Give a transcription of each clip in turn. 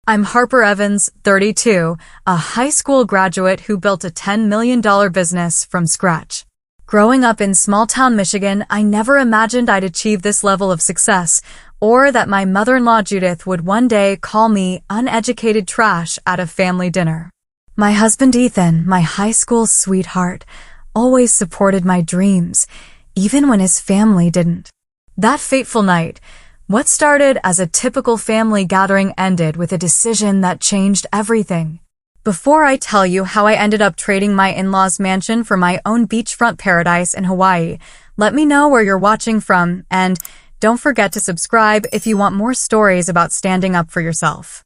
I'm Harper Evans, 32, a high school graduate who built a $10 million business from scratch. Growing up in small-town Michigan, I never imagined I'd achieve this level of success, or that my mother-in-law Judith would one day call me uneducated trash at a family dinner. My husband Ethan, my high school sweetheart, always supported my dreams, even when his family didn't. That fateful night, what started as a typical family gathering ended with a decision that changed everything. Before I tell you how I ended up trading my in-laws' mansion for my own beachfront paradise in Hawaii, let me know where you're watching from, and don't forget to subscribe if you want more stories about standing up for yourself.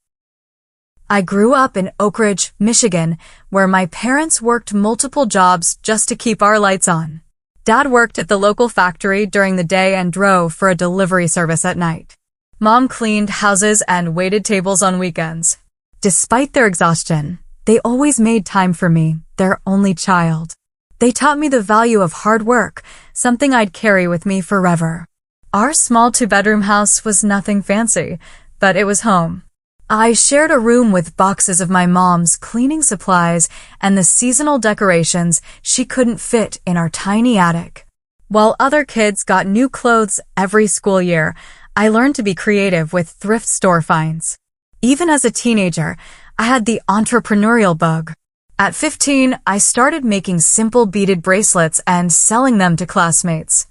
I grew up in Oak Ridge, Michigan, where my parents worked multiple jobs just to keep our lights on. Dad worked at the local factory during the day and drove for a delivery service at night. Mom cleaned houses and waited tables on weekends. Despite their exhaustion, they always made time for me, their only child. They taught me the value of hard work, something I'd carry with me forever. Our small two-bedroom house was nothing fancy, but it was home. I shared a room with boxes of my mom's cleaning supplies and the seasonal decorations she couldn't fit in our tiny attic. While other kids got new clothes every school year, I learned to be creative with thrift store finds. Even as a teenager, I had the entrepreneurial bug. At 15, I started making simple beaded bracelets and selling them to classmates.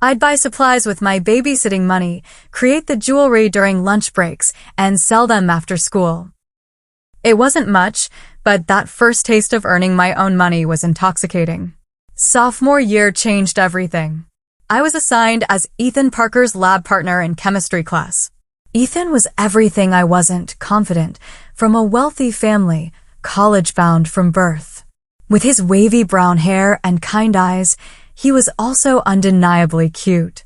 I'd buy supplies with my babysitting money, create the jewelry during lunch breaks, and sell them after school. It wasn't much, but that first taste of earning my own money was intoxicating. Sophomore year changed everything. I was assigned as Ethan Parker's lab partner in chemistry class. Ethan was everything I wasn't confident, from a wealthy family, college-bound from birth. With his wavy brown hair and kind eyes, he was also undeniably cute.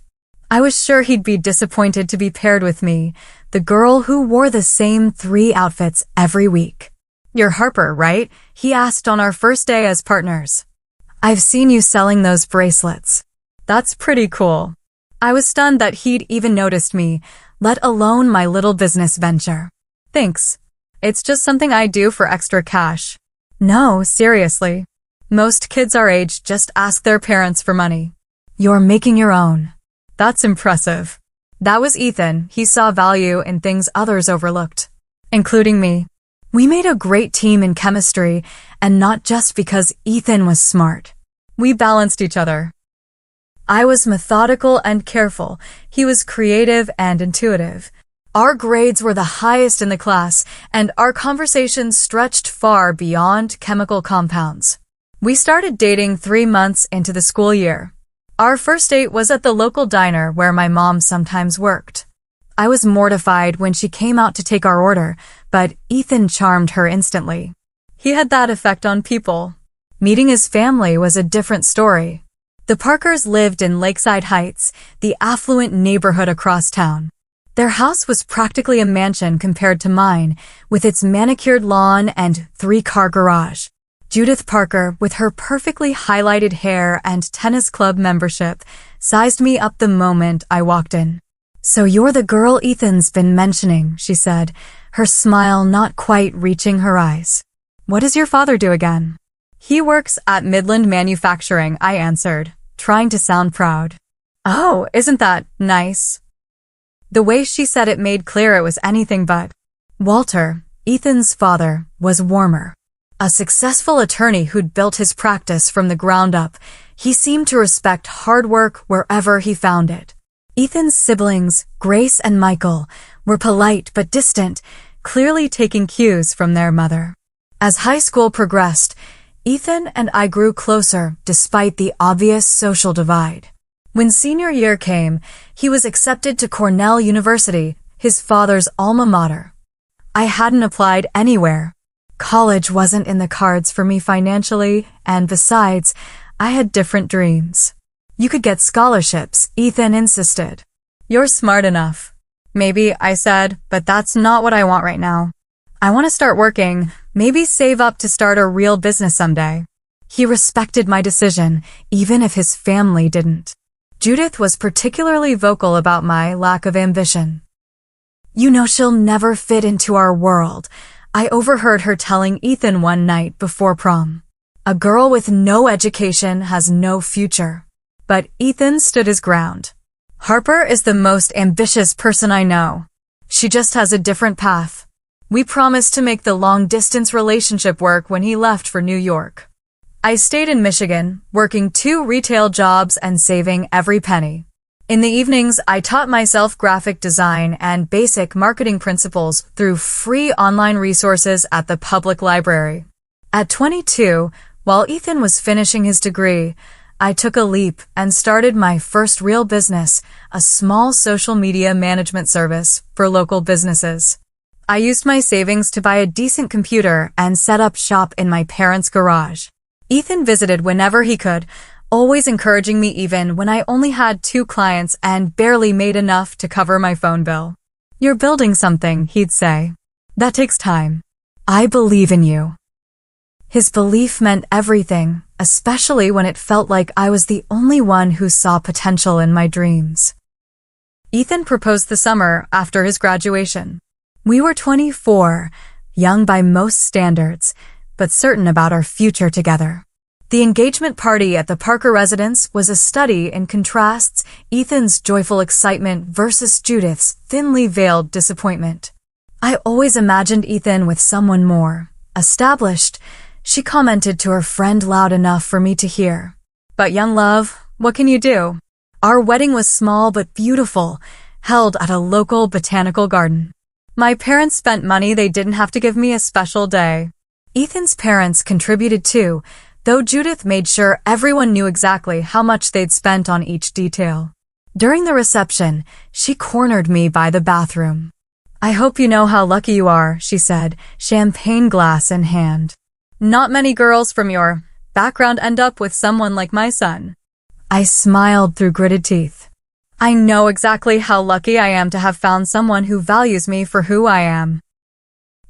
I was sure he'd be disappointed to be paired with me, the girl who wore the same 3 outfits every week. "You're Harper, right?" he asked on our first day as partners. "I've seen you selling those bracelets." "That's pretty cool." I was stunned that he'd even noticed me, let alone my little business venture. "Thanks. It's just something I do for extra cash." "No, seriously. Most kids our age just ask their parents for money." "You're making your own." "That's impressive." That was Ethan. He saw value in things others overlooked, including me. We made a great team in chemistry, and not just because Ethan was smart. We balanced each other. I was methodical and careful. He was creative and intuitive. Our grades were the highest in the class, and our conversations stretched far beyond chemical compounds. We started dating 3 months into the school year. Our first date was at the local diner where my mom sometimes worked. I was mortified when she came out to take our order, but Ethan charmed her instantly. He had that effect on people. Meeting his family was a different story. The Parkers lived in Lakeside Heights, the affluent neighborhood across town. Their house was practically a mansion compared to mine, with its manicured lawn and 3-car garage. Judith Parker, with her perfectly highlighted hair and tennis club membership, sized me up the moment I walked in. "So you're the girl Ethan's been mentioning," she said, her smile not quite reaching her eyes. "What does your father do again?" "He works at Midland Manufacturing," I answered, trying to sound proud. "Oh, isn't that nice?" The way she said it made clear it was anything but. Walter, Ethan's father, was warmer. A successful attorney who'd built his practice from the ground up, he seemed to respect hard work wherever he found it. Ethan's siblings, Grace and Michael, were polite but distant, clearly taking cues from their mother. As high school progressed, Ethan and I grew closer despite the obvious social divide. When senior year came, he was accepted to Cornell University, his father's alma mater. I hadn't applied anywhere. College wasn't in the cards for me financially, and besides, I had different dreams. "You could get scholarships," Ethan insisted. "You're smart enough." "Maybe," I said, "but that's not what I want right now. I want to start working, maybe save up to start a real business someday." He respected my decision, even if his family didn't. Judith was particularly vocal about my lack of ambition. You know she'll never fit into our world," I overheard her telling Ethan one night before prom. "A girl with no education has no future." But Ethan stood his ground. "Harper is the most ambitious person I know. She just has a different path." We promised to make the long-distance relationship work when he left for New York. I stayed in Michigan, working 2 retail jobs and saving every penny. In the evenings, I taught myself graphic design and basic marketing principles through free online resources at the public library. At 22, while Ethan was finishing his degree, I took a leap and started my first real business, a small social media management service for local businesses. I used my savings to buy a decent computer and set up shop in my parents' garage. Ethan visited whenever he could, always encouraging me even when I only had 2 clients and barely made enough to cover my phone bill. "You're building something," he'd say. "That takes time. I believe in you." His belief meant everything, especially when it felt like I was the only one who saw potential in my dreams. Ethan proposed the summer after his graduation. We were 24, young by most standards, but certain about our future together. The engagement party at the Parker residence was a study in contrasts, Ethan's joyful excitement versus Judith's thinly veiled disappointment. "I always imagined Ethan with someone more established," she commented to her friend loud enough for me to hear. "But young love, what can you do?" Our wedding was small but beautiful, held at a local botanical garden. My parents spent money they didn't have to give me a special day. Ethan's parents contributed too, though Judith made sure everyone knew exactly how much they'd spent on each detail. During the reception, she cornered me by the bathroom. "I hope you know how lucky you are," she said, champagne glass in hand. "Not many girls from your background end up with someone like my son." I smiled through gritted teeth. "I know exactly how lucky I am to have found someone who values me for who I am."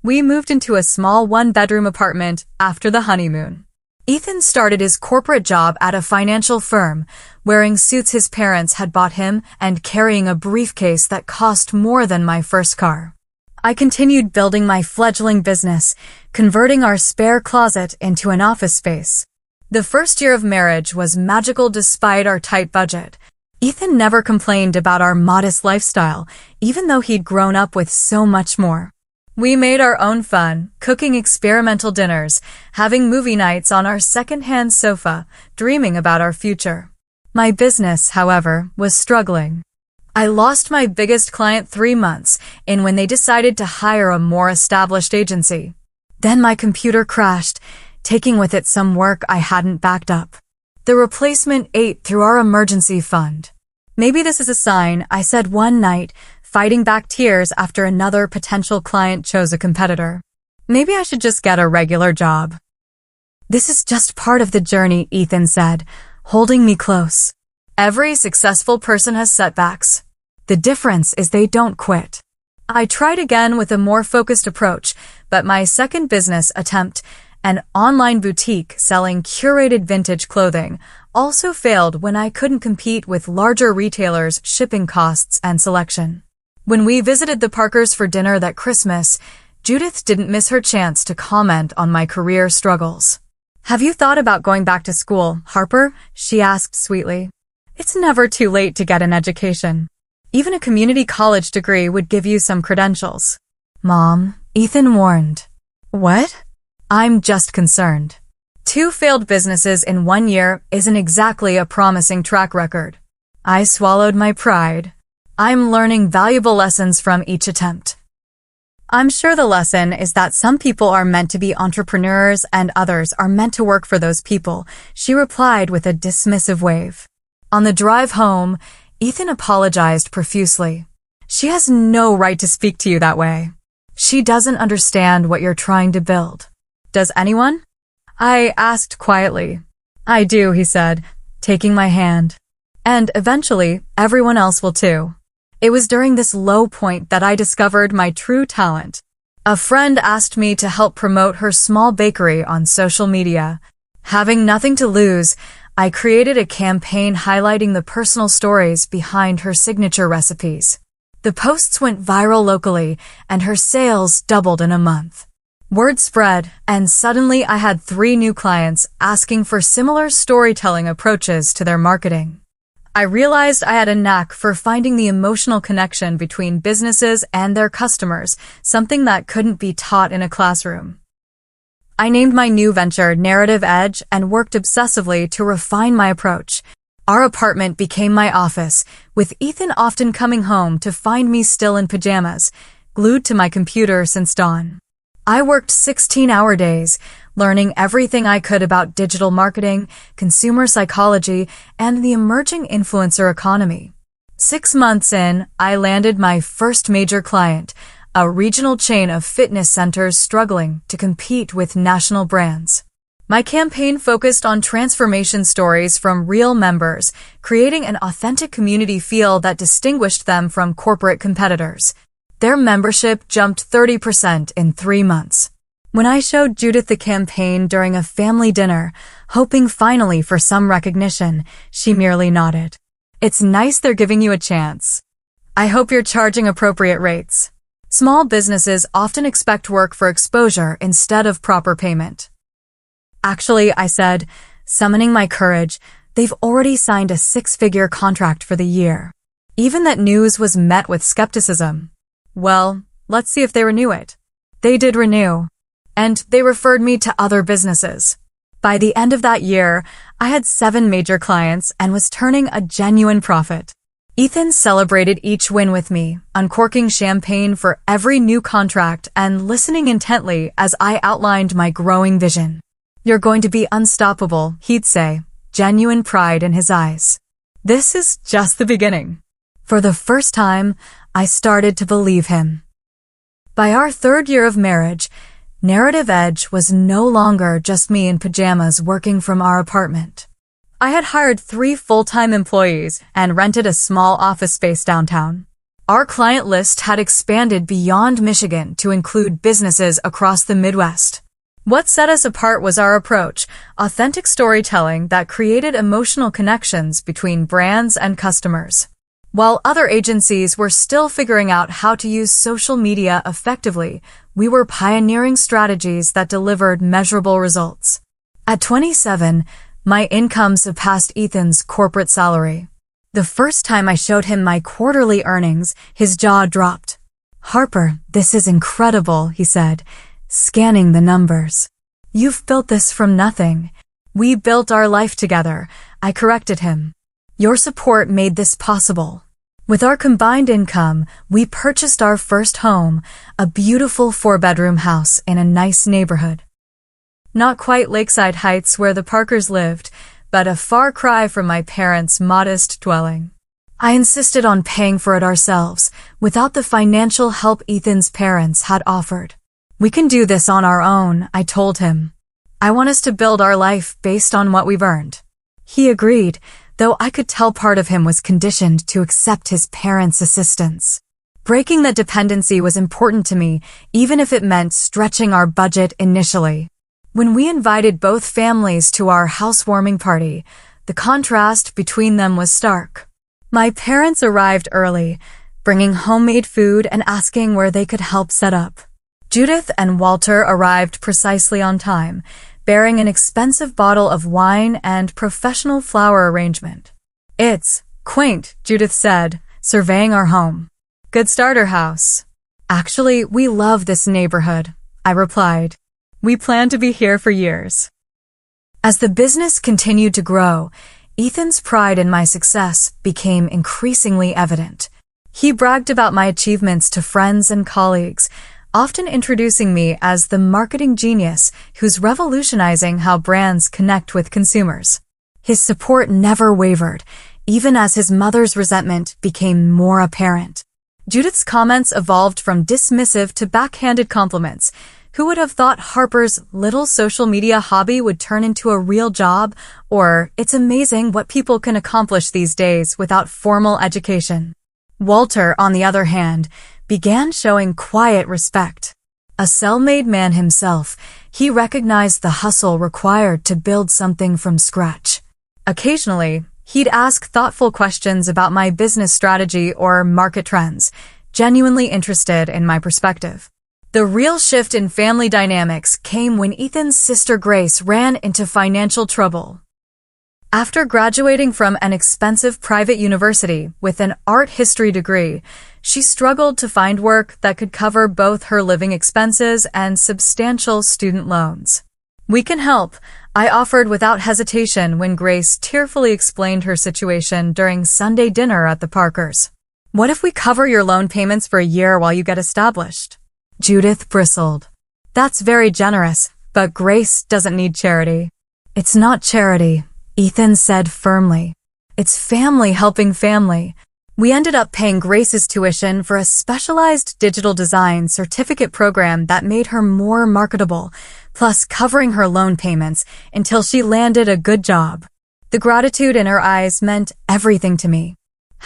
We moved into a small 1-bedroom apartment after the honeymoon. Ethan started his corporate job at a financial firm, wearing suits his parents had bought him and carrying a briefcase that cost more than my first car. I continued building my fledgling business, converting our spare closet into an office space. The first year of marriage was magical despite our tight budget. Ethan never complained about our modest lifestyle, even though he'd grown up with so much more. We made our own fun, cooking experimental dinners, having movie nights on our second-hand sofa, dreaming about our future. My business, however, was struggling. I lost my biggest client 3 months in when they decided to hire a more established agency. Then my computer crashed, taking with it some work I hadn't backed up. The replacement ate through our emergency fund. "Maybe this is a sign," I said one night, fighting back tears after another potential client chose a competitor. "Maybe I should just get a regular job." "This is just part of the journey," Ethan said, holding me close. "Every successful person has setbacks. The difference is they don't quit." I tried again with a more focused approach, but my second business attempt, an online boutique selling curated vintage clothing, also failed when I couldn't compete with larger retailers' shipping costs and selection. When we visited the Parkers for dinner that Christmas, Judith didn't miss her chance to comment on my career struggles. "Have you thought about going back to school, Harper?" she asked sweetly. "It's never too late to get an education. Even a community college degree would give you some credentials." "Mom," Ethan warned. "What?" "I'm just concerned. 2 failed businesses in 1 year isn't exactly a promising track record." I swallowed my pride. "I'm learning valuable lessons from each attempt." "I'm sure the lesson is that some people are meant to be entrepreneurs and others are meant to work for those people," she replied with a dismissive wave. On the drive home, Ethan apologized profusely. "She has no right to speak to you that way. She doesn't understand what you're trying to build." "Does anyone?" I asked quietly. "I do," he said, taking my hand. "And eventually, everyone else will too." It was during this low point that I discovered my true talent. A friend asked me to help promote her small bakery on social media. Having nothing to lose, I created a campaign highlighting the personal stories behind her signature recipes. The posts went viral locally, and her sales doubled in a month. Word spread, and suddenly I had 3 new clients asking for similar storytelling approaches to their marketing. I realized I had a knack for finding the emotional connection between businesses and their customers, something that couldn't be taught in a classroom. I named my new venture Narrative Edge and worked obsessively to refine my approach. Our apartment became my office, with Ethan often coming home to find me still in pajamas, glued to my computer since dawn. I worked 16-hour days, learning everything I could about digital marketing, consumer psychology, and the emerging influencer economy. 6 months in, I landed my first major client, a regional chain of fitness centers struggling to compete with national brands. My campaign focused on transformation stories from real members, creating an authentic community feel that distinguished them from corporate competitors. Their membership jumped 30% in 3 months. When I showed Judith the campaign during a family dinner, hoping finally for some recognition, she merely nodded. It's nice they're giving you a chance. I hope you're charging appropriate rates. Small businesses often expect work for exposure instead of proper payment. Actually, I said, summoning my courage, they've already signed a 6-figure contract for the year. Even that news was met with skepticism. Well, let's see if they renew it. They did renew. And they referred me to other businesses. By the end of that year, I had 7 major clients and was turning a genuine profit. Ethan celebrated each win with me, uncorking champagne for every new contract and listening intently as I outlined my growing vision. You're going to be unstoppable, he'd say, genuine pride in his eyes. This is just the beginning. For the first time, I started to believe him. By our 3rd year of marriage, Narrative Edge was no longer just me in pajamas working from our apartment. I had hired 3 full-time employees and rented a small office space downtown. Our client list had expanded beyond Michigan to include businesses across the Midwest. What set us apart was our approach, authentic storytelling that created emotional connections between brands and customers. While other agencies were still figuring out how to use social media effectively, we were pioneering strategies that delivered measurable results. At 27, my income surpassed Ethan's corporate salary. The first time I showed him my quarterly earnings, his jaw dropped. "Harper, this is incredible," he said, scanning the numbers. "You've built this from nothing." "We built our life together," I corrected him. "Your support made this possible." With our combined income, we purchased our first home, a beautiful 4-bedroom house in a nice neighborhood. Not quite Lakeside Heights where the Parkers lived, but a far cry from my parents' modest dwelling. I insisted on paying for it ourselves, without the financial help Ethan's parents had offered. "We can do this on our own," I told him. "I want us to build our life based on what we've earned." He agreed, though I could tell part of him was conditioned to accept his parents' assistance. Breaking that dependency was important to me, even if it meant stretching our budget initially. When we invited both families to our housewarming party, the contrast between them was stark. My parents arrived early, bringing homemade food and asking where they could help set up. Judith and Walter arrived precisely on time, bearing an expensive bottle of wine and professional flower arrangement. "It's quaint," Judith said, surveying our home. "Good starter house." "Actually, we love this neighborhood," I replied. "We plan to be here for years." As the business continued to grow, Ethan's pride in my success became increasingly evident. He bragged about my achievements to friends and colleagues, often introducing me as the marketing genius who's revolutionizing how brands connect with consumers. His support never wavered, even as his mother's resentment became more apparent. Judith's comments evolved from dismissive to backhanded compliments. Who would have thought Harper's little social media hobby would turn into a real job? Or, "It's amazing what people can accomplish these days without formal education." Walter, on the other hand, began showing quiet respect. A self-made man himself, he recognized the hustle required to build something from scratch. Occasionally, he'd ask thoughtful questions about my business strategy or market trends, genuinely interested in my perspective. The real shift in family dynamics came when Ethan's sister Grace ran into financial trouble. After graduating from an expensive private university with an art history degree, she struggled to find work that could cover both her living expenses and substantial student loans. "We can help," I offered without hesitation when Grace tearfully explained her situation during Sunday dinner at the Parkers. "What if we cover your loan payments for a year while you get established?" Judith bristled. "That's very generous, but Grace doesn't need charity." "It's not charity," Ethan said firmly. "It's family helping family." We ended up paying Grace's tuition for a specialized digital design certificate program that made her more marketable, plus covering her loan payments until she landed a good job. The gratitude in her eyes meant everything to me.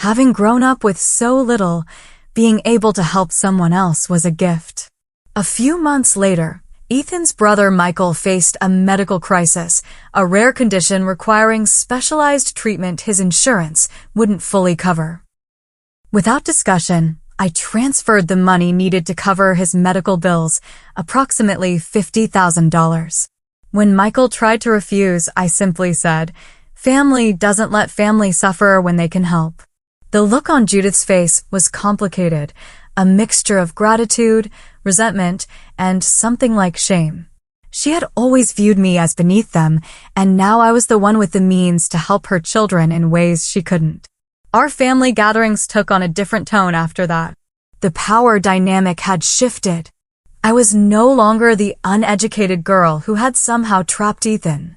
Having grown up with so little, being able to help someone else was a gift. A few months later, Ethan's brother Michael faced a medical crisis, a rare condition requiring specialized treatment his insurance wouldn't fully cover. Without discussion, I transferred the money needed to cover his medical bills, approximately $50,000. When Michael tried to refuse, I simply said, "Family doesn't let family suffer when they can help." The look on Judith's face was complicated, a mixture of gratitude, resentment, and something like shame. She had always viewed me as beneath them, and now I was the one with the means to help her children in ways she couldn't. Our family gatherings took on a different tone after that. The power dynamic had shifted. I was no longer the uneducated girl who had somehow trapped Ethan.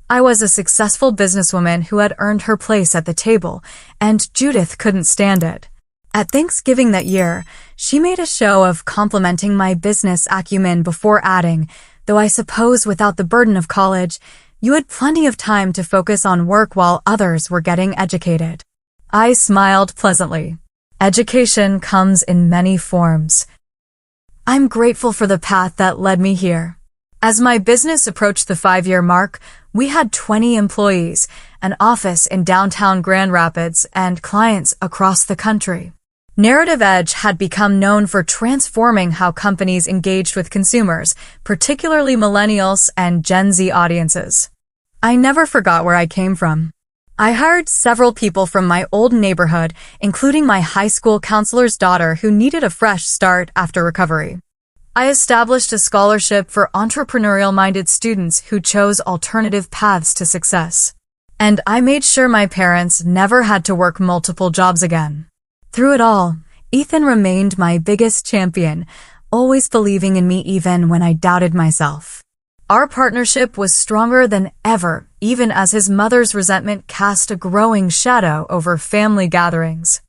I was a successful businesswoman who had earned her place at the table, and Judith couldn't stand it. At Thanksgiving that year, she made a show of complimenting my business acumen before adding, "Though I suppose without the burden of college, you had plenty of time to focus on work while others were getting educated." I smiled pleasantly. Education comes in many forms. I'm grateful for the path that led me here. As my business approached the 5-year mark, we had 20 employees, an office in downtown Grand Rapids, and clients across the country. Narrative Edge had become known for transforming how companies engaged with consumers, particularly millennials and Gen Z audiences. I never forgot where I came from. I hired several people from my old neighborhood, including my high school counselor's daughter who needed a fresh start after recovery. I established a scholarship for entrepreneurial-minded students who chose alternative paths to success. And I made sure my parents never had to work multiple jobs again. Through it all, Ethan remained my biggest champion, always believing in me even when I doubted myself. Our partnership was stronger than ever, even as his mother's resentment cast a growing shadow over family gatherings.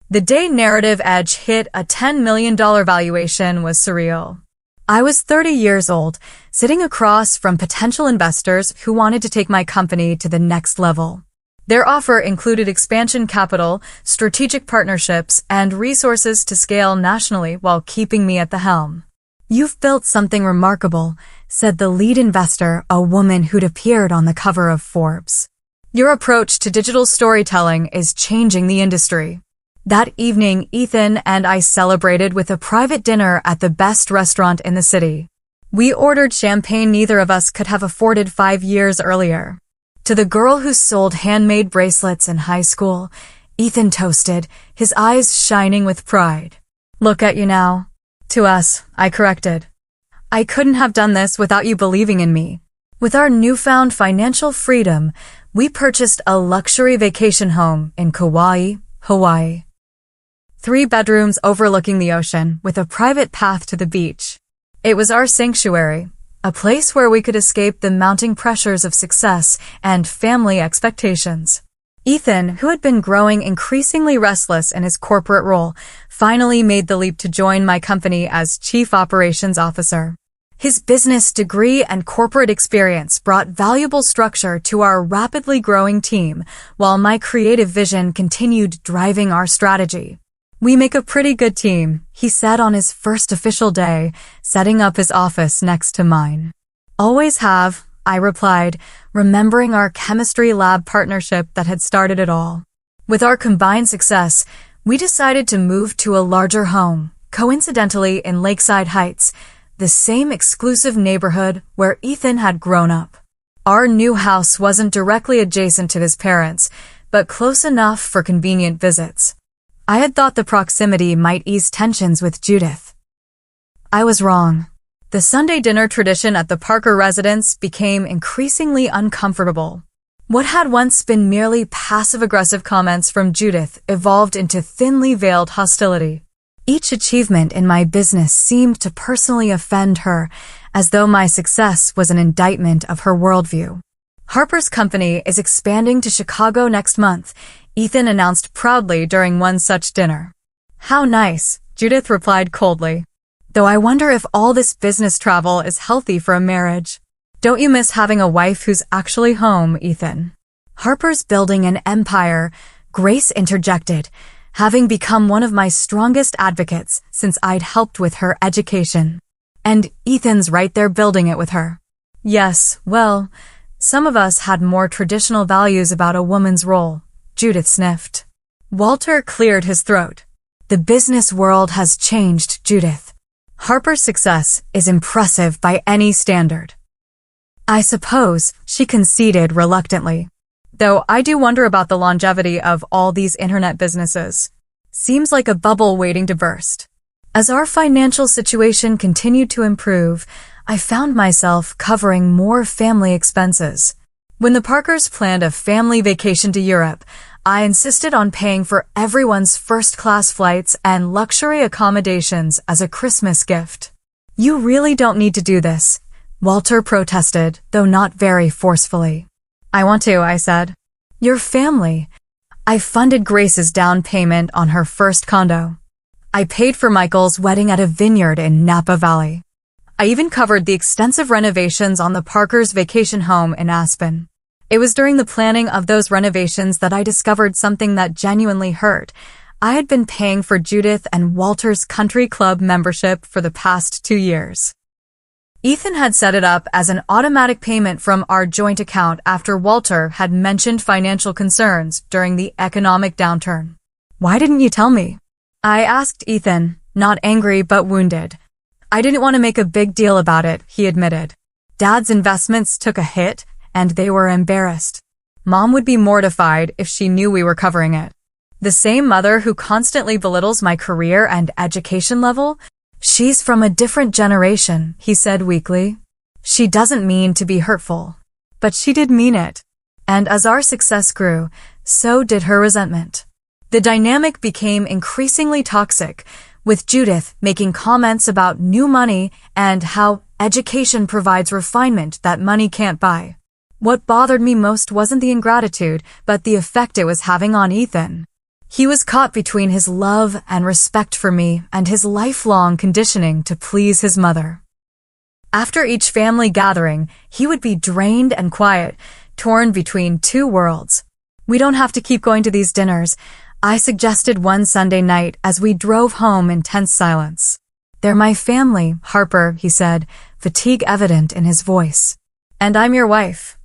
The day Narrative Edge hit a $10 million valuation was surreal. I was 30 years old, sitting across from potential investors who wanted to take my company to the next level. Their offer included expansion capital, strategic partnerships, and resources to scale nationally while keeping me at the helm. "You've built something remarkable," said the lead investor, a woman who'd appeared on the cover of Forbes. "Your approach to digital storytelling is changing the industry." That evening, Ethan and I celebrated with a private dinner at the best restaurant in the city. We ordered champagne neither of us could have afforded 5 years earlier. To the girl who sold handmade bracelets in high school, Ethan toasted, his eyes shining with pride. "Look at you now." To us, I corrected. "I couldn't have done this without you believing in me." With our newfound financial freedom, we purchased a luxury vacation home in Kauai, Hawaii. 3 bedrooms overlooking the ocean with a private path to the beach. It was our sanctuary, a place where we could escape the mounting pressures of success and family expectations. Ethan, who had been growing increasingly restless in his corporate role, finally made the leap to join my company as Chief Operations Officer. His business degree and corporate experience brought valuable structure to our rapidly growing team, while my creative vision continued driving our strategy. "We make a pretty good team," he said on his first official day, setting up his office next to mine. "Always have," I replied, remembering our chemistry lab partnership that had started it all. With our combined success, We decided to move to a larger home, coincidentally in Lakeside Heights, the same exclusive neighborhood where Ethan had grown up. Our new house wasn't directly adjacent to his parents, but close enough for convenient visits. I had thought the proximity might ease tensions with Judith. I was wrong. The Sunday dinner tradition at the Parker residence became increasingly uncomfortable. What had once been merely passive-aggressive comments from Judith evolved into thinly veiled hostility. Each achievement in my business seemed to personally offend her, as though my success was an indictment of her worldview. Harper's company is expanding to Chicago next month, Ethan announced proudly during one such dinner. How nice, Judith replied coldly. Though I wonder if all this business travel is healthy for a marriage. Don't you miss having a wife who's actually home, Ethan? Harper's building an empire, Grace interjected, having become one of my strongest advocates since I'd helped with her education. And Ethan's right there building it with her. Yes, well, some of us had more traditional values about a woman's role, Judith sniffed. Walter cleared his throat. The business world has changed, Judith. Harper's success is impressive by any standard. I suppose, she conceded reluctantly. Though I do wonder about the longevity of all these internet businesses. Seems like a bubble waiting to burst. As our financial situation continued to improve, I found myself covering more family expenses. When the Parkers planned a family vacation to Europe, I insisted on paying for everyone's first-class flights and luxury accommodations as a Christmas gift. You really don't need to do this, Walter protested, though not very forcefully. I want to, I said. Your family. I funded Grace's down payment on her first condo. I paid for Michael's wedding at a vineyard in Napa Valley. I even covered the extensive renovations on the Parkers' vacation home in Aspen. It was during the planning of those renovations that I discovered something that genuinely hurt. I had been paying for Judith and Walter's country club membership for the past 2 years. Ethan had set it up as an automatic payment from our joint account after Walter had mentioned financial concerns during the economic downturn. Why didn't you tell me? I asked Ethan, not angry but wounded. I didn't want to make a big deal about it, he admitted. Dad's investments took a hit, and they were embarrassed. Mom would be mortified if she knew we were covering it. The same mother who constantly belittles my career and education level? She's from a different generation, he said weakly. She doesn't mean to be hurtful. But she did mean it. And as our success grew, so did her resentment. The dynamic became increasingly toxic, with Judith making comments about new money and how education provides refinement that money can't buy. What bothered me most wasn't the ingratitude, but the effect it was having on Ethan. He was caught between his love and respect for me and his lifelong conditioning to please his mother. After each family gathering, he would be drained and quiet, torn between two worlds. We don't have to keep going to these dinners, I suggested one Sunday night as we drove home in tense silence. They're my family, Harper, he said, fatigue evident in his voice. And I'm your wife.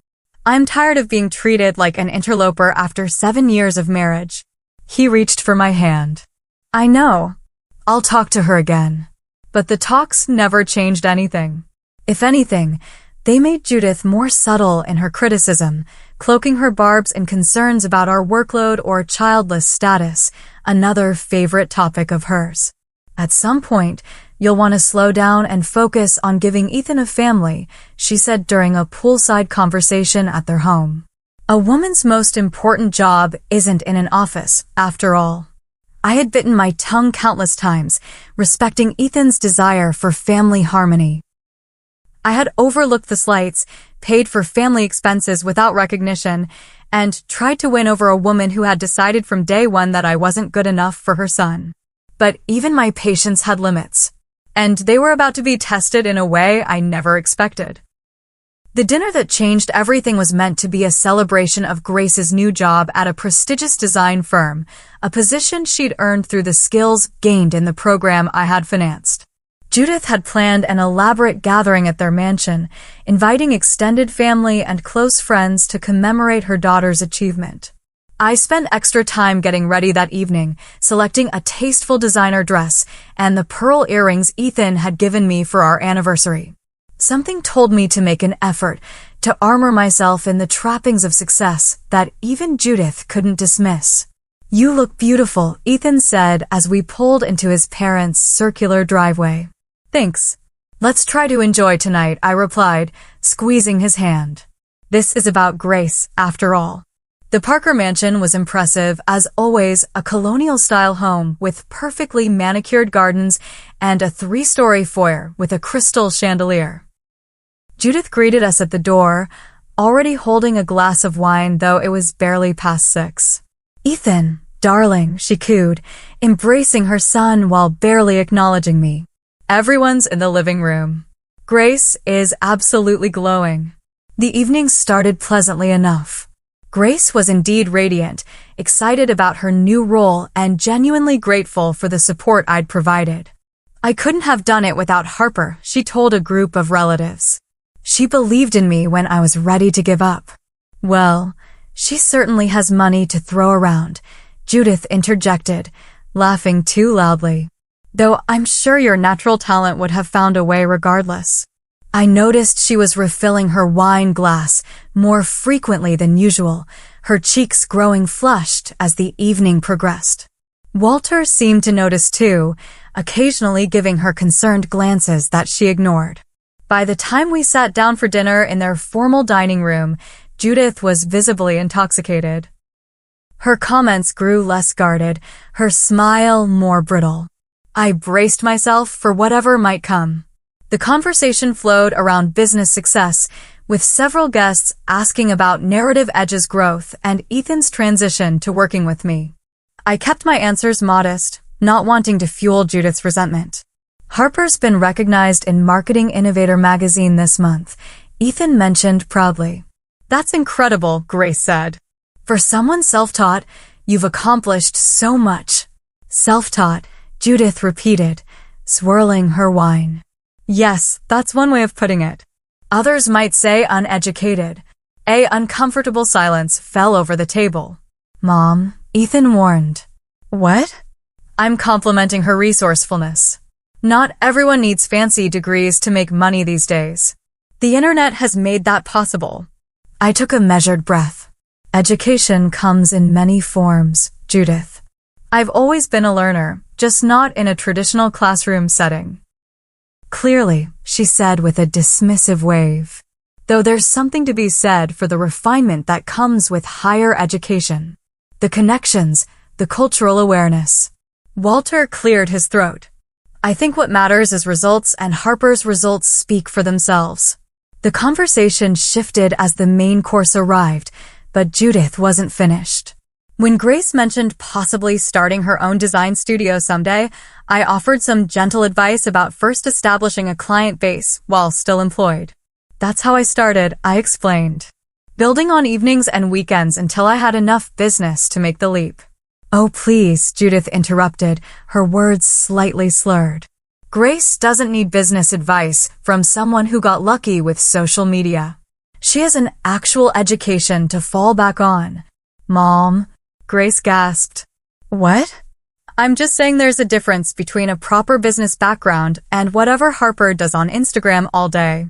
I'm tired of being treated like an interloper after 7 years of marriage. He reached for my hand. I know. I'll talk to her again. But the talks never changed anything. If anything, they made Judith more subtle in her criticism, cloaking her barbs in concerns about our workload or childless status, another favorite topic of hers. At some point, you'll want to slow down and focus on giving Ethan a family, she said during a poolside conversation at their home. A woman's most important job isn't in an office, after all. I had bitten my tongue countless times, respecting Ethan's desire for family harmony. I had overlooked the slights, paid for family expenses without recognition, and tried to win over a woman who had decided from day one that I wasn't good enough for her son. But even my patience had limits, and they were about to be tested in a way I never expected. The dinner that changed everything was meant to be a celebration of Grace's new job at a prestigious design firm, a position she'd earned through the skills gained in the program I had financed. Judith had planned an elaborate gathering at their mansion, inviting extended family and close friends to commemorate her daughter's achievement. I spent extra time getting ready that evening, selecting a tasteful designer dress and the pearl earrings Ethan had given me for our anniversary. Something told me to make an effort, to armor myself in the trappings of success that even Judith couldn't dismiss. "You look beautiful," Ethan said as we pulled into his parents' circular driveway. "Thanks. Let's try to enjoy tonight," I replied, squeezing his hand. This is about Grace, after all. The Parker mansion was impressive, as always, a colonial-style home with perfectly manicured gardens and a 3-story foyer with a crystal chandelier. Judith greeted us at the door, already holding a glass of wine, though it was barely past 6. "Ethan, darling," she cooed, embracing her son while barely acknowledging me. Everyone's in the living room. Grace is absolutely glowing. The evening started pleasantly enough. Grace was indeed radiant, excited about her new role and genuinely grateful for the support I'd provided. "I couldn't have done it without Harper," she told a group of relatives. "She believed in me when I was ready to give up." "Well, she certainly has money to throw around," Judith interjected, laughing too loudly. "Though I'm sure your natural talent would have found a way regardless." I noticed she was refilling her wine glass more frequently than usual, her cheeks growing flushed as the evening progressed. Walter seemed to notice too, occasionally giving her concerned glances that she ignored. By the time we sat down for dinner in their formal dining room, Judith was visibly intoxicated. Her comments grew less guarded, her smile more brittle. I braced myself for whatever might come. The conversation flowed around business success, with several guests asking about Narrative Edge's growth and Ethan's transition to working with me. I kept my answers modest, not wanting to fuel Judith's resentment. "Harper's been recognized in Marketing Innovator magazine this month," Ethan mentioned proudly. "That's incredible," Grace said. "For someone self-taught, you've accomplished so much." "Self-taught," Judith repeated, swirling her wine. "Yes, that's one way of putting it. Others might say uneducated." A uncomfortable silence fell over the table. "Mom," Ethan warned. "What?" "I'm complimenting her resourcefulness. Not everyone needs fancy degrees to make money these days. The internet has made that possible." I took a measured breath. "Education comes in many forms, Judith. I've always been a learner, just not in a traditional classroom setting." "Clearly," she said with a dismissive wave. "Though there's something to be said for the refinement that comes with higher education. The connections, the cultural awareness." Walter cleared his throat. "I think what matters is results, and Harper's results speak for themselves." The conversation shifted as the main course arrived, but Judith wasn't finished. When Grace mentioned possibly starting her own design studio someday, I offered some gentle advice about first establishing a client base while still employed. "That's how I started," I explained, building on evenings and weekends until I had enough business to make the leap. "Oh, please," Judith interrupted, her words slightly slurred. "Grace doesn't need business advice from someone who got lucky with social media. She has an actual education to fall back on." "Mom," Grace gasped. "What?" "I'm just saying there's a difference between a proper business background and whatever Harper does on Instagram all day."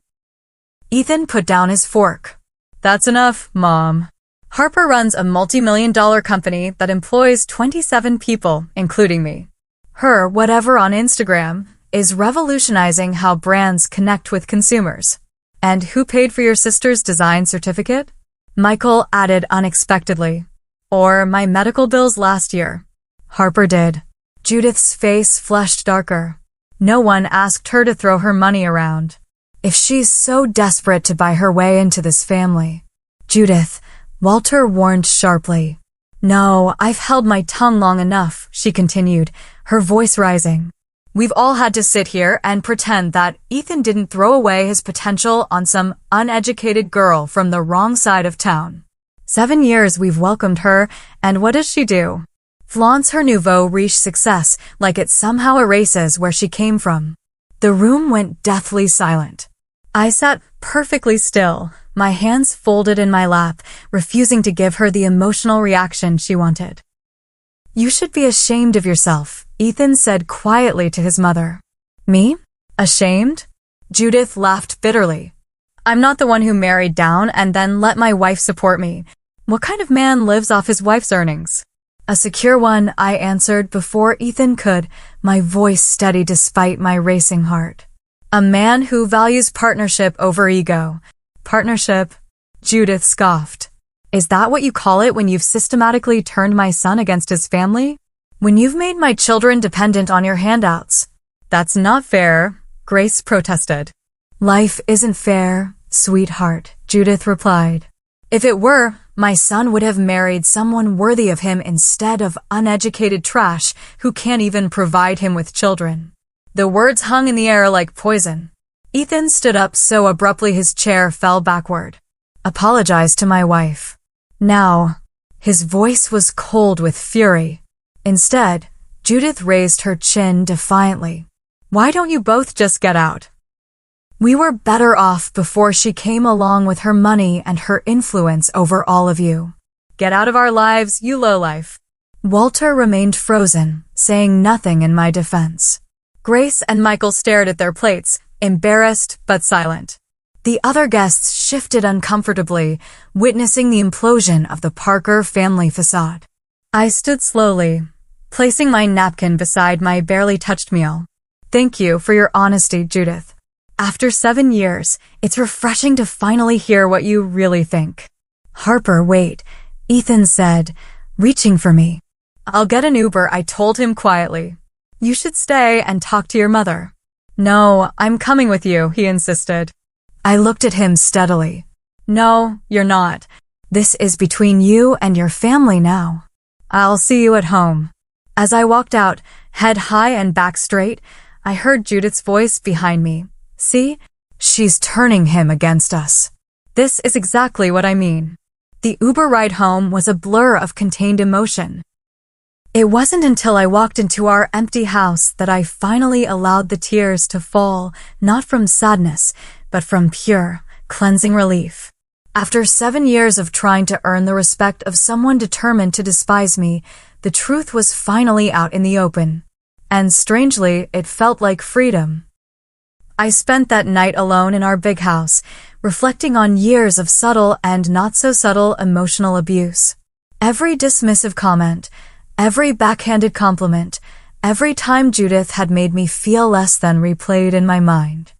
Ethan put down his fork. "That's enough, Mom. Harper runs a multi-million-dollar company that employs 27 people, including me. Her whatever on Instagram is revolutionizing how brands connect with consumers." "And who paid for your sister's design certificate?" Michael added unexpectedly. "Or my medical bills last year." "Harper did." Judith's face flushed darker. "No one asked her to throw her money around. If she's so desperate to buy her way into this family." "Judith," Walter warned sharply. "No, I've held my tongue long enough," she continued, her voice rising. "We've all had to sit here and pretend that Ethan didn't throw away his potential on some uneducated girl from the wrong side of town. 7 years we've welcomed her, and what does she do? Flaunts her nouveau riche success like it somehow erases where she came from." The room went deathly silent. I sat perfectly still, my hands folded in my lap, refusing to give her the emotional reaction she wanted. "You should be ashamed of yourself," Ethan said quietly to his mother. "Me? Ashamed?" Judith laughed bitterly. "I'm not the one who married down and then let my wife support me. What kind of man lives off his wife's earnings?" "A secure one," I answered before Ethan could, my voice steady despite my racing heart. "A man who values partnership over ego." "Partnership?" Judith scoffed. "Is that what you call it when you've systematically turned my son against his family? When you've made my children dependent on your handouts?" "That's not fair," Grace protested. "Life isn't fair, sweetheart," Judith replied. "If it were, my son would have married someone worthy of him instead of uneducated trash who can't even provide him with children." The words hung in the air like poison. Ethan stood up so abruptly his chair fell backward. "Apologize to my wife." Now, his voice was cold with fury. Instead, Judith raised her chin defiantly. "Why don't you both just get out?" "We were better off before she came along with her money and her influence over all of you." "Get out of our lives, you lowlife." Walter remained frozen, saying nothing in my defense. Grace and Michael stared at their plates, embarrassed but silent. The other guests shifted uncomfortably, witnessing the implosion of the Parker family facade. I stood slowly, placing my napkin beside my barely touched meal. "Thank you for your honesty, Judith. After 7 years, it's refreshing to finally hear what you really think." "Harper, wait," Ethan said, reaching for me. "I'll get an Uber," I told him quietly. "You should stay and talk to your mother." "No, I'm coming with you," he insisted. I looked at him steadily. "No, you're not. This is between you and your family now. I'll see you at home." As I walked out, head high and back straight, I heard Judith's voice behind me. "See? She's turning him against us." This is exactly what I mean. The Uber ride home was a blur of contained emotion. It wasn't until I walked into our empty house that I finally allowed the tears to fall, not from sadness, but from pure, cleansing relief. After 7 years of trying to earn the respect of someone determined to despise me, the truth was finally out in the open. And strangely, it felt like freedom. I spent that night alone in our big house, reflecting on years of subtle and not-so-subtle emotional abuse. Every dismissive comment, every backhanded compliment, every time Judith had made me feel less than replayed in my mind.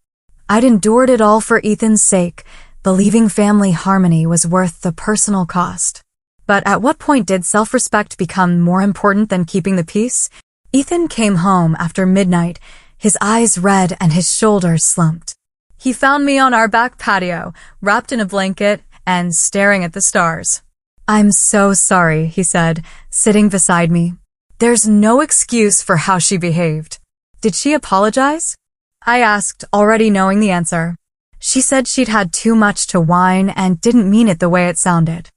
I'd endured it all for Ethan's sake, believing family harmony was worth the personal cost. But at what point did self-respect become more important than keeping the peace? Ethan came home after midnight, his eyes red and his shoulders slumped. He found me on our back patio, wrapped in a blanket and staring at the stars. "I'm so sorry," he said, sitting beside me. "There's no excuse for how she behaved." "Did she apologize?" I asked, already knowing the answer. "She said she'd had too much to whine and didn't mean it the way it sounded."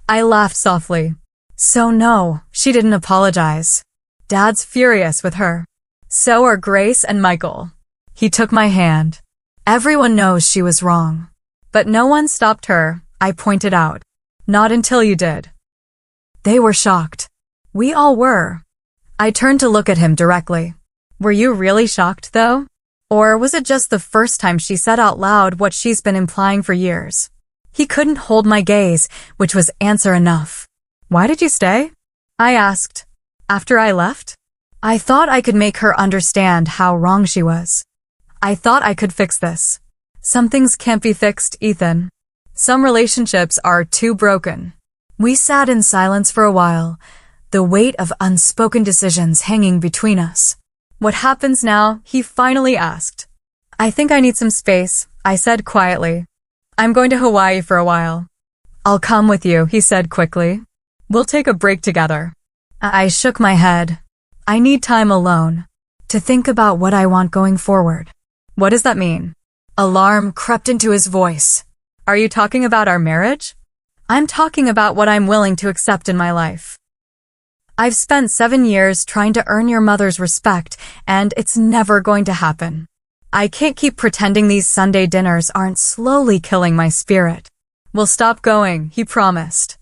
I laughed softly. "So no, she didn't apologize. Dad's furious with her. So are Grace and Michael." He took my hand. "Everyone knows she was wrong. But no one stopped her," I pointed out. "Not until you did." They were shocked. We all were. I turned to look at him directly. "Were you really shocked, though? Or was it just the first time she said out loud what she's been implying for years?" He couldn't hold my gaze, which was answer enough. "Why did you stay?" I asked. "After I left?" "I thought I could make her understand how wrong she was. I thought I could fix this." "Some things can't be fixed, Ethan. Some relationships are too broken." We sat in silence for a while, the weight of unspoken decisions hanging between us. "What happens now?" he finally asked. "I think I need some space," I said quietly. "I'm going to Hawaii for a while." "I'll come with you," he said quickly. "We'll take a break together." I shook my head. "I need time alone to think about what I want going forward." "What does that mean?" Alarm crept into his voice. "Are you talking about our marriage?" "I'm talking about what I'm willing to accept in my life. I've spent 7 years trying to earn your mother's respect, and it's never going to happen. I can't keep pretending these Sunday dinners aren't slowly killing my spirit." We'll stop going, he promised.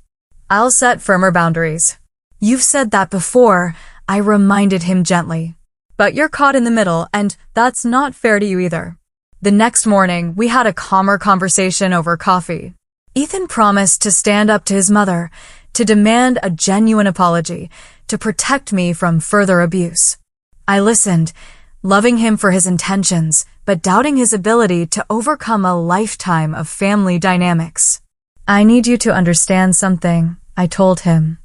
I'll set firmer boundaries. You've said that before, I reminded him gently. But you're caught in the middle, and that's not fair to you either. The next morning, we had a calmer conversation over coffee. Ethan promised to stand up to his mother, to demand a genuine apology, to protect me from further abuse. I listened, loving him for his intentions, but doubting his ability to overcome a lifetime of family dynamics. I need you to understand something, I told him.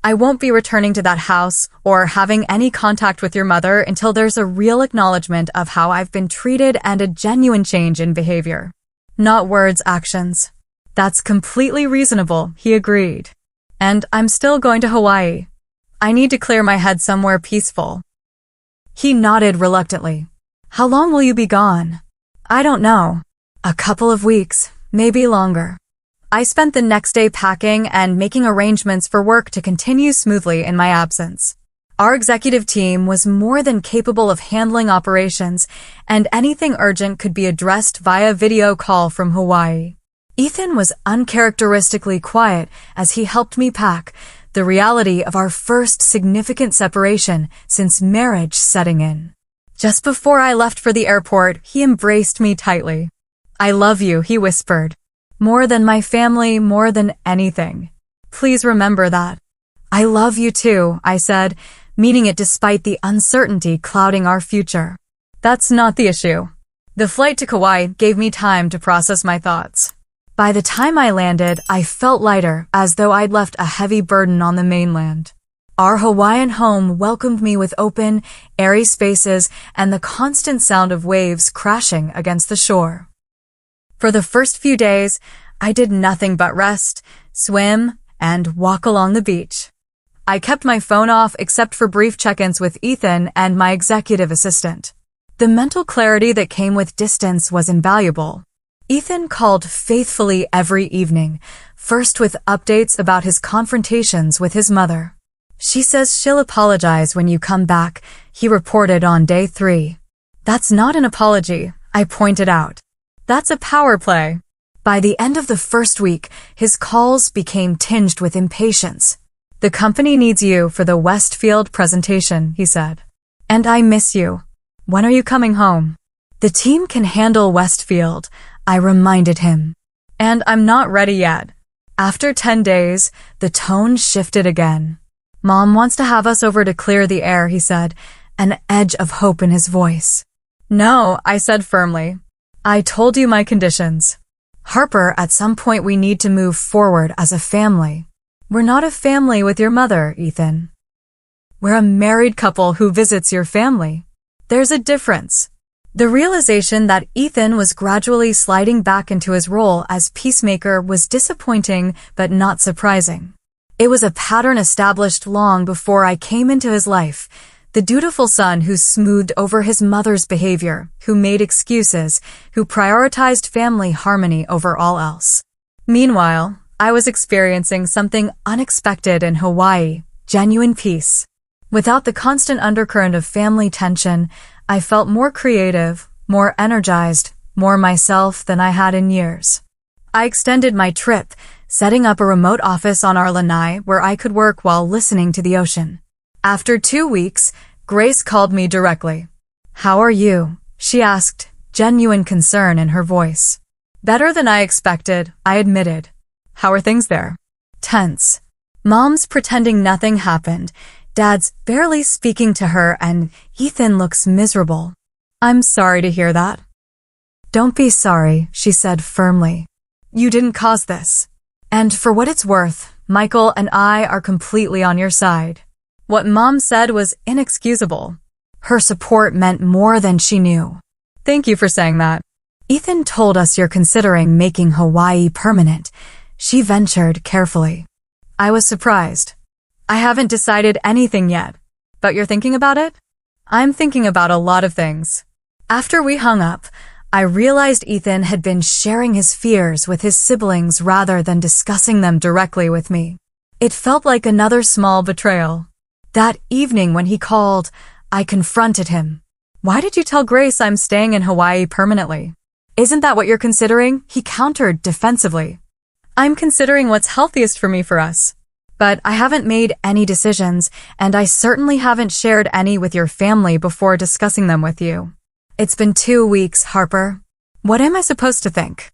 I won't be returning to that house or having any contact with your mother until there's a real acknowledgement of how I've been treated and a genuine change in behavior. Not words, actions. That's completely reasonable, he agreed. And I'm still going to Hawaii. I need to clear my head somewhere peaceful. He nodded reluctantly. How long will you be gone? I don't know. A couple of weeks, maybe longer. I spent the next day packing and making arrangements for work to continue smoothly in my absence. Our executive team was more than capable of handling operations, and anything urgent could be addressed via video call from Hawaii. Ethan was uncharacteristically quiet as he helped me pack, the reality of our first significant separation since marriage setting in. Just before I left for the airport, he embraced me tightly. I love you, he whispered. More than my family, more than anything. Please remember that. I love you too, I said, meaning it despite the uncertainty clouding our future. That's not the issue. The flight to Kauai gave me time to process my thoughts. By the time I landed, I felt lighter, as though I'd left a heavy burden on the mainland. Our Hawaiian home welcomed me with open, airy spaces and the constant sound of waves crashing against the shore. For the first few days, I did nothing but rest, swim, and walk along the beach. I kept my phone off except for brief check-ins with Ethan and my executive assistant. The mental clarity that came with distance was invaluable. Ethan called faithfully every evening, first with updates about his confrontations with his mother. She says she'll apologize when you come back, he reported on day 3. That's not an apology, I pointed out. That's a power play. By the end of the first week, his calls became tinged with impatience. The company needs you for the Westfield presentation, he said. And I miss you. When are you coming home? The team can handle Westfield, I reminded him. And I'm not ready yet. After 10 days, the tone shifted again. Mom wants to have us over to clear the air, he said, an edge of hope in his voice. No, I said firmly. I told you my conditions. Harper, at some point we need to move forward as a family. We're not a family with your mother, Ethan. We're a married couple who visits your family. There's a difference. The realization that Ethan was gradually sliding back into his role as peacemaker was disappointing but not surprising. It was a pattern established long before I came into his life. The dutiful son who smoothed over his mother's behavior, who made excuses, who prioritized family harmony over all else. Meanwhile, I was experiencing something unexpected in Hawaii, genuine peace. Without the constant undercurrent of family tension, I felt more creative, more energized, more myself than I had in years. I extended my trip, setting up a remote office on our lanai where I could work while listening to the ocean. After 2 weeks, Grace called me directly. How are you? She asked, genuine concern in her voice. Better than I expected, I admitted. How are things there? Tense. Mom's pretending nothing happened. Dad's barely speaking to her, and Ethan looks miserable. I'm sorry to hear that. Don't be sorry, she said firmly. You didn't cause this. And for what it's worth, Michael and I are completely on your side. What Mom said was inexcusable. Her support meant more than she knew. Thank you for saying that. Ethan told us you're considering making Hawaii permanent. She ventured carefully. I was surprised. I haven't decided anything yet. But you're thinking about it? I'm thinking about a lot of things. After we hung up, I realized Ethan had been sharing his fears with his siblings rather than discussing them directly with me. It felt like another small betrayal. That evening when he called, I confronted him. Why did you tell Grace I'm staying in Hawaii permanently? Isn't that what you're considering? He countered defensively. I'm considering what's healthiest for me for us. But I haven't made any decisions, and I certainly haven't shared any with your family before discussing them with you. It's been 2 weeks, Harper. What am I supposed to think?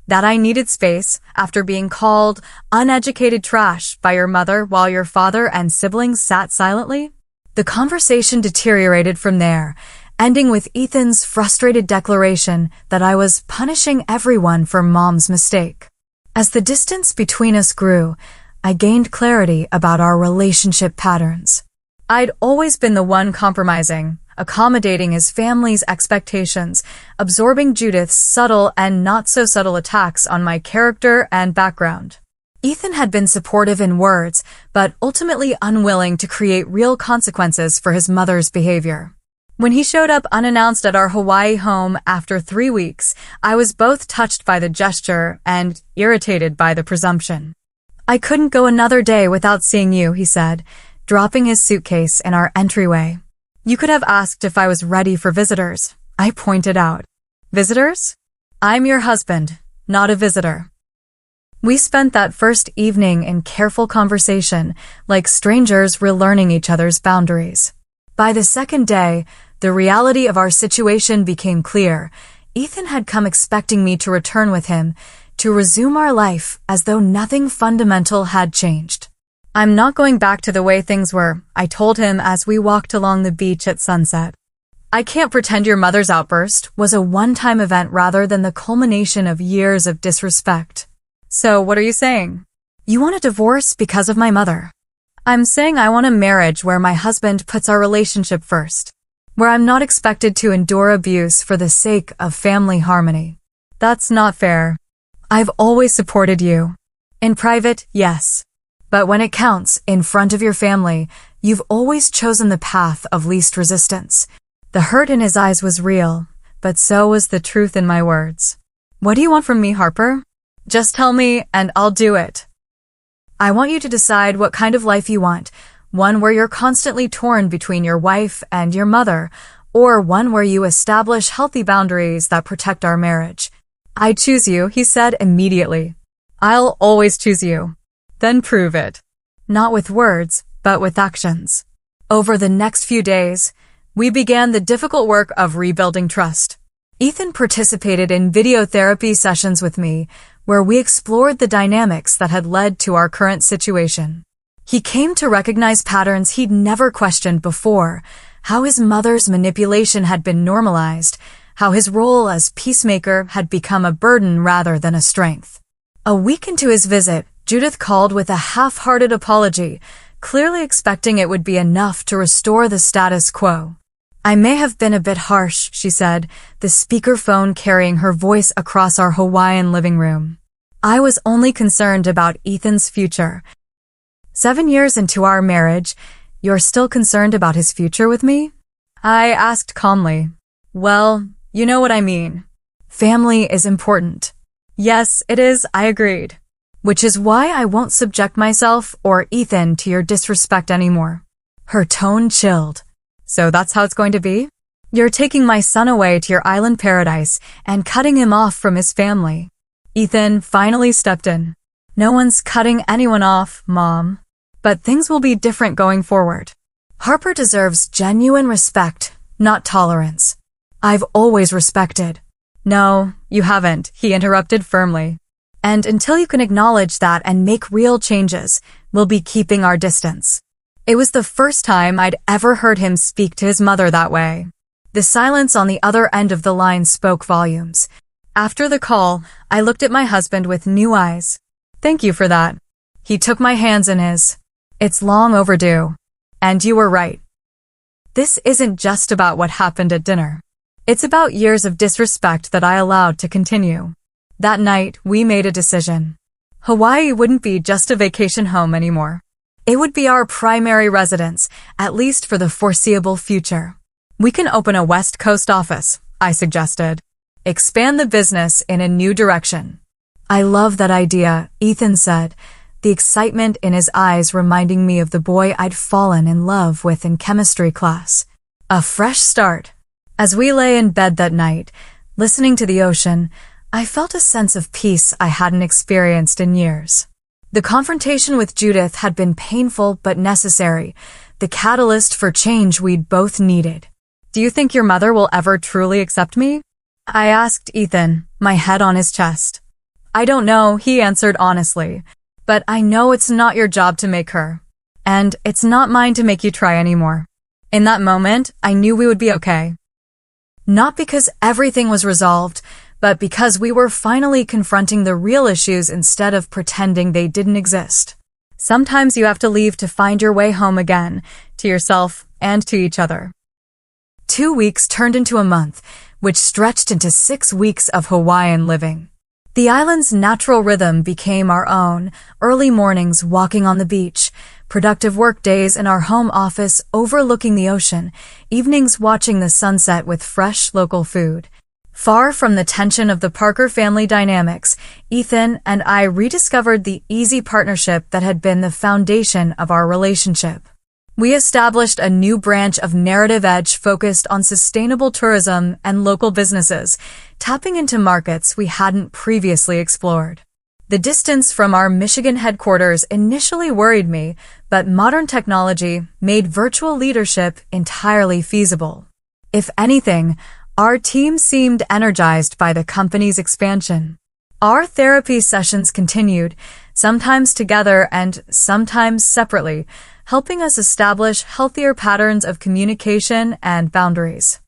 That I needed space after being called uneducated trash by your mother while your father and siblings sat silently? The conversation deteriorated from there, ending with Ethan's frustrated declaration that I was punishing everyone for Mom's mistake. As the distance between us grew, I gained clarity about our relationship patterns. I'd always been the one compromising, accommodating his family's expectations, absorbing Judith's subtle and not-so-subtle attacks on my character and background. Ethan had been supportive in words, but ultimately unwilling to create real consequences for his mother's behavior. When he showed up unannounced at our Hawaii home after 3 weeks, I was both touched by the gesture and irritated by the presumption. I couldn't go another day without seeing you, he said, dropping his suitcase in our entryway. You could have asked if I was ready for visitors, I pointed out. Visitors? I'm your husband, not a visitor. We spent that first evening in careful conversation, like strangers relearning each other's boundaries. By the second day, the reality of our situation became clear. Ethan had come expecting me to return with him, to resume our life as though nothing fundamental had changed. I'm not going back to the way things were, I told him as we walked along the beach at sunset. I can't pretend your mother's outburst was a one-time event rather than the culmination of years of disrespect. So what are you saying? You want a divorce because of my mother? I'm saying I want a marriage where my husband puts our relationship first, where I'm not expected to endure abuse for the sake of family harmony. That's not fair. I've always supported you. In private, yes. But when it counts, in front of your family, you've always chosen the path of least resistance. The hurt in his eyes was real, but so was the truth in my words. What do you want from me, Harper? Just tell me, and I'll do it. I want you to decide what kind of life you want, one where you're constantly torn between your wife and your mother, or one where you establish healthy boundaries that protect our marriage. I choose you, he said immediately. I'll always choose you. Then prove it. Not with words, but with actions. Over the next few days, we began the difficult work of rebuilding trust. Ethan participated in video therapy sessions with me, where we explored the dynamics that had led to our current situation. He came to recognize patterns he'd never questioned before, how his mother's manipulation had been normalized, how his role as peacemaker had become a burden rather than a strength. A week into his visit, Judith called with a half-hearted apology, clearly expecting it would be enough to restore the status quo. I may have been a bit harsh, she said, the speakerphone carrying her voice across our Hawaiian living room. I was only concerned about Ethan's future. 7 years into our marriage, you're still concerned about his future with me? I asked calmly. Well, you know what I mean. Family is important. Yes, it is, I agreed. Which is why I won't subject myself or Ethan to your disrespect anymore. Her tone chilled. So that's how it's going to be? You're taking my son away to your island paradise and cutting him off from his family. Ethan finally stepped in. No one's cutting anyone off, Mom. But things will be different going forward. Harper deserves genuine respect, not tolerance. I've always respected. No, you haven't, he interrupted firmly. And until you can acknowledge that and make real changes, we'll be keeping our distance. It was the first time I'd ever heard him speak to his mother that way. The silence on the other end of the line spoke volumes. After the call, I looked at my husband with new eyes. Thank you for that. He took my hands in his. It's long overdue. And you were right. This isn't just about what happened at dinner. It's about years of disrespect that I allowed to continue. That night, we made a decision. Hawaii wouldn't be just a vacation home anymore. It would be our primary residence, at least for the foreseeable future. We can open a West Coast office, I suggested. Expand the business in a new direction. I love that idea, Ethan said, the excitement in his eyes reminding me of the boy I'd fallen in love with in chemistry class. A fresh start. As we lay in bed that night, listening to the ocean, I felt a sense of peace I hadn't experienced in years. The confrontation with Judith had been painful but necessary, the catalyst for change we'd both needed. "Do you think your mother will ever truly accept me?" I asked Ethan, my head on his chest. "I don't know," he answered honestly, "but I know it's not your job to make her. And it's not mine to make you try anymore." In that moment, I knew we would be okay. Not because everything was resolved, but because we were finally confronting the real issues instead of pretending they didn't exist. Sometimes you have to leave to find your way home again, to yourself and to each other. 2 weeks turned into a month, which stretched into 6 weeks of Hawaiian living. The island's natural rhythm became our own: early mornings walking on the beach, productive work days in our home office overlooking the ocean, evenings watching the sunset with fresh local food. Far from the tension of the Parker family dynamics, Ethan and I rediscovered the easy partnership that had been the foundation of our relationship. We established a new branch of Narrative Edge focused on sustainable tourism and local businesses, tapping into markets we hadn't previously explored. The distance from our Michigan headquarters initially worried me, but modern technology made virtual leadership entirely feasible. If anything, our team seemed energized by the company's expansion. Our therapy sessions continued, sometimes together and sometimes separately, helping us establish healthier patterns of communication and boundaries.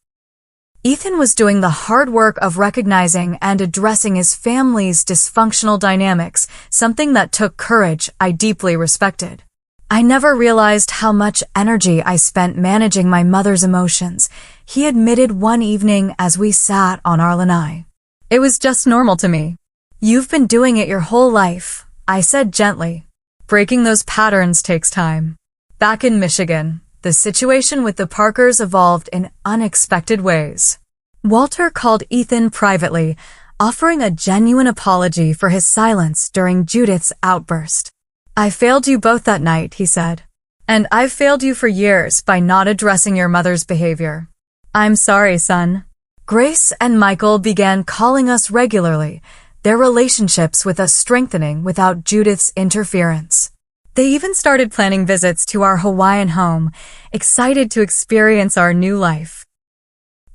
Ethan was doing the hard work of recognizing and addressing his family's dysfunctional dynamics, something that took courage I deeply respected. I never realized how much energy I spent managing my mother's emotions, he admitted one evening as we sat on our lanai. "It was just normal to me." "You've been doing it your whole life," I said gently. "Breaking those patterns takes time." Back in Michigan, the situation with the Parkers evolved in unexpected ways. Walter called Ethan privately, offering a genuine apology for his silence during Judith's outburst. "I failed you both that night," he said. "And I've failed you for years by not addressing your mother's behavior." "I'm sorry, son." Grace and Michael began calling us regularly, their relationships with us strengthening without Judith's interference. They even started planning visits to our Hawaiian home, excited to experience our new life.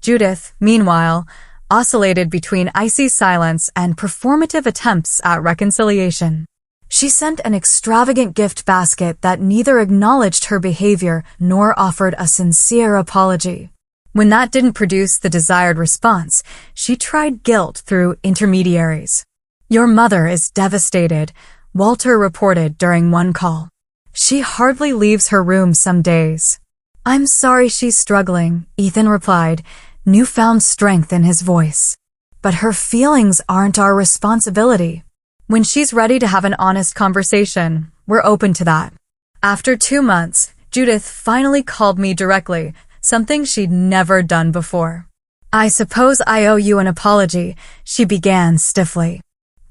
Judith, meanwhile, oscillated between icy silence and performative attempts at reconciliation. She sent an extravagant gift basket that neither acknowledged her behavior nor offered a sincere apology. When that didn't produce the desired response, she tried guilt through intermediaries. "Your mother is devastated," Walter reported during one call. "She hardly leaves her room some days." "I'm sorry she's struggling," Ethan replied, newfound strength in his voice. "But her feelings aren't our responsibility. When she's ready to have an honest conversation, we're open to that." After 2 months, Judith finally called me directly, something she'd never done before. "I suppose I owe you an apology," she began stiffly.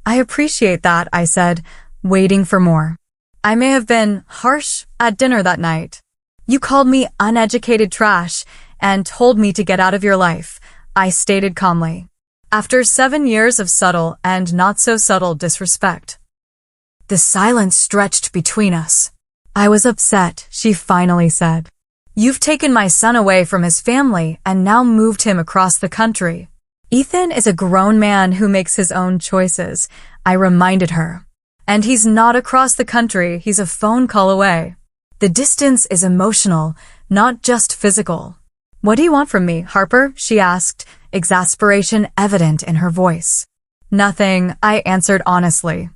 "I appreciate that," I said, waiting for more. "I may have been harsh at dinner that night. You called me uneducated trash and told me to get out of your life," I stated calmly. After 7 years of subtle and not-so-subtle disrespect. The silence stretched between us. "I was upset," she finally said. "You've taken my son away from his family and now moved him across the country." "Ethan is a grown man who makes his own choices," I reminded her. "And he's not across the country, he's a phone call away. The distance is emotional, not just physical." "What do you want from me, Harper?" she asked, exasperation evident in her voice. "Nothing," I answered honestly.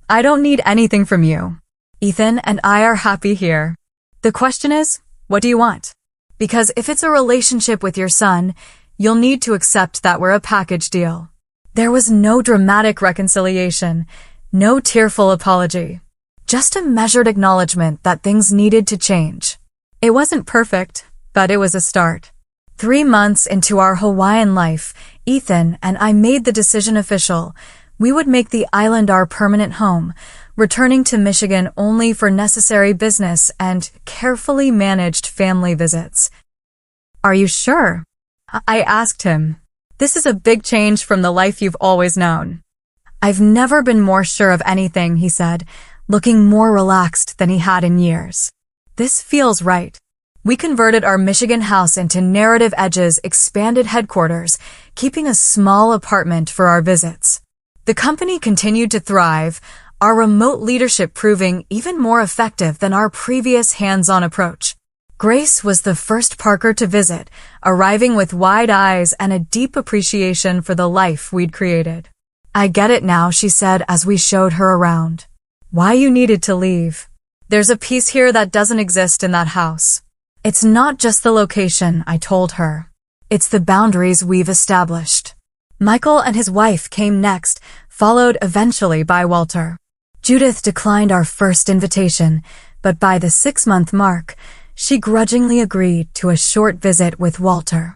"I don't need anything from you. Ethan and I are happy here. The question is, what do you want? Because if it's a relationship with your son, you'll need to accept that we're a package deal." There was no dramatic reconciliation, no tearful apology. Just a measured acknowledgement that things needed to change. It wasn't perfect, but it was a start. 3 months into our Hawaiian life, Ethan and I made the decision official. We would make the island our permanent home, returning to Michigan only for necessary business and carefully managed family visits. "Are you sure?" I asked him. This is a big change from the life you've always known. I've never been more sure of anything, he said, looking more relaxed than he had in years. This feels right. We converted our Michigan house into Narrative Edge's expanded headquarters, keeping a small apartment for our visits. The company continued to thrive, our remote leadership proving even more effective than our previous hands-on approach. Grace was the first Parker to visit, arriving with wide eyes and a deep appreciation for the life we'd created. I get it now, she said as we showed her around. Why you needed to leave. There's a piece here that doesn't exist in that house. It's not just the location, I told her. It's the boundaries we've established. Michael and his wife came next, followed eventually by Walter. Judith declined our first invitation, but by the 6-month mark, she grudgingly agreed to a short visit with Walter.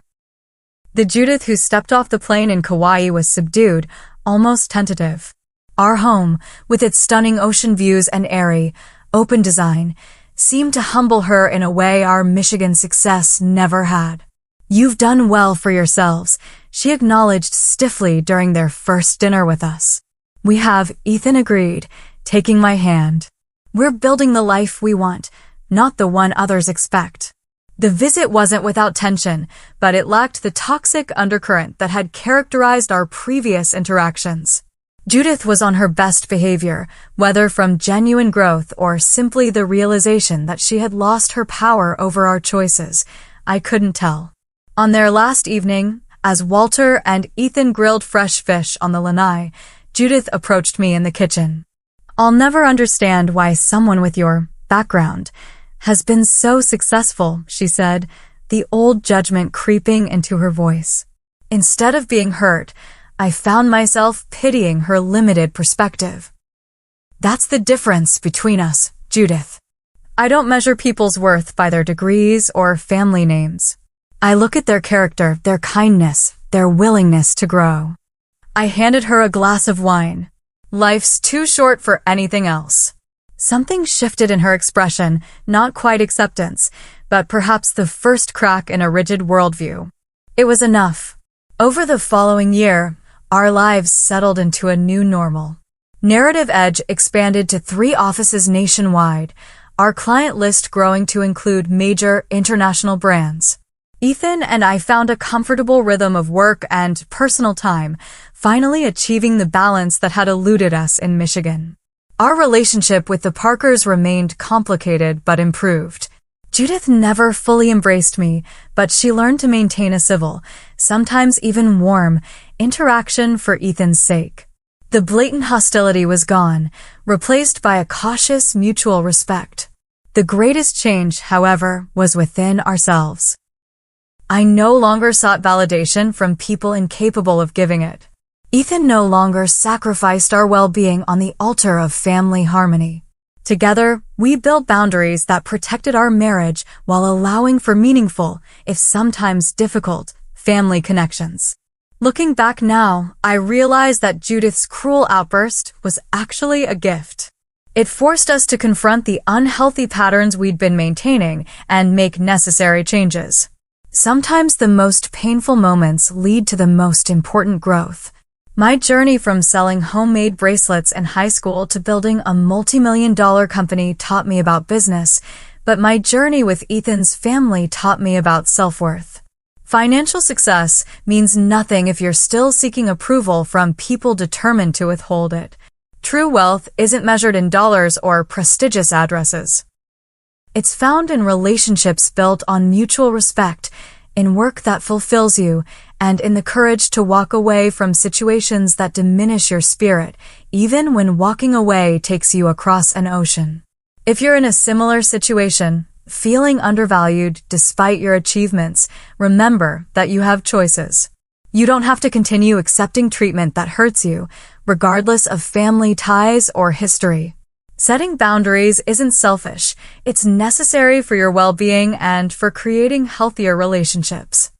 The Judith who stepped off the plane in Kauai was subdued, almost tentative. Our home, with its stunning ocean views and airy, open design, seemed to humble her in a way our Michigan success never had. You've done well for yourselves, she acknowledged stiffly during their first dinner with us. We have, Ethan agreed, taking my hand. We're building the life we want, not the one others expect. The visit wasn't without tension, but it lacked the toxic undercurrent that had characterized our previous interactions. Judith was on her best behavior, whether from genuine growth or simply the realization that she had lost her power over our choices. I couldn't tell. On their last evening, as Walter and Ethan grilled fresh fish on the lanai, Judith approached me in the kitchen. I'll never understand why someone with your background has been so successful, she said, the old judgment creeping into her voice. Instead of being hurt, I found myself pitying her limited perspective. That's the difference between us, Judith. I don't measure people's worth by their degrees or family names. I look at their character, their kindness, their willingness to grow. I handed her a glass of wine. Life's too short for anything else. Something shifted in her expression, not quite acceptance, but perhaps the first crack in a rigid worldview. It was enough. Over the following year, our lives settled into a new normal. Narrative Edge expanded to 3 offices nationwide, our client list growing to include major international brands. Ethan and I found a comfortable rhythm of work and personal time, finally achieving the balance that had eluded us in Michigan. Our relationship with the Parkers remained complicated but improved. Judith never fully embraced me, but she learned to maintain a civil, sometimes even warm, interaction for Ethan's sake. The blatant hostility was gone, replaced by a cautious mutual respect. The greatest change, however, was within ourselves. I no longer sought validation from people incapable of giving it. Ethan no longer sacrificed our well-being on the altar of family harmony. Together, we built boundaries that protected our marriage while allowing for meaningful, if sometimes difficult, family connections. Looking back now, I realize that Judith's cruel outburst was actually a gift. It forced us to confront the unhealthy patterns we'd been maintaining and make necessary changes. Sometimes the most painful moments lead to the most important growth. My journey from selling homemade bracelets in high school to building a multi-million-dollar company taught me about business, but my journey with Ethan's family taught me about self-worth. Financial success means nothing if you're still seeking approval from people determined to withhold it. True wealth isn't measured in dollars or prestigious addresses. It's found in relationships built on mutual respect, in work that fulfills you, and in the courage to walk away from situations that diminish your spirit, even when walking away takes you across an ocean. If you're in a similar situation, feeling undervalued despite your achievements, remember that you have choices. You don't have to continue accepting treatment that hurts you, regardless of family ties or history. Setting boundaries isn't selfish, it's necessary for your well-being and for creating healthier relationships.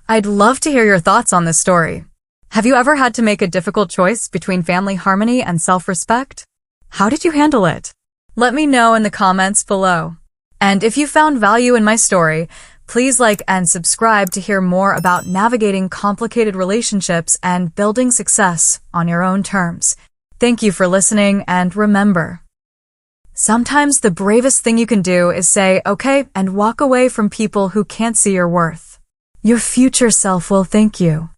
I'd love to hear your thoughts on this story. Have you ever had to make a difficult choice between family harmony and self-respect? How did you handle it? Let me know in the comments below. And if you found value in my story, Please like and subscribe to hear more about navigating complicated relationships and building success on your own terms. Thank you for listening, and remember, sometimes the bravest thing you can do is say, okay, and walk away from people who can't see your worth. Your future self will thank you.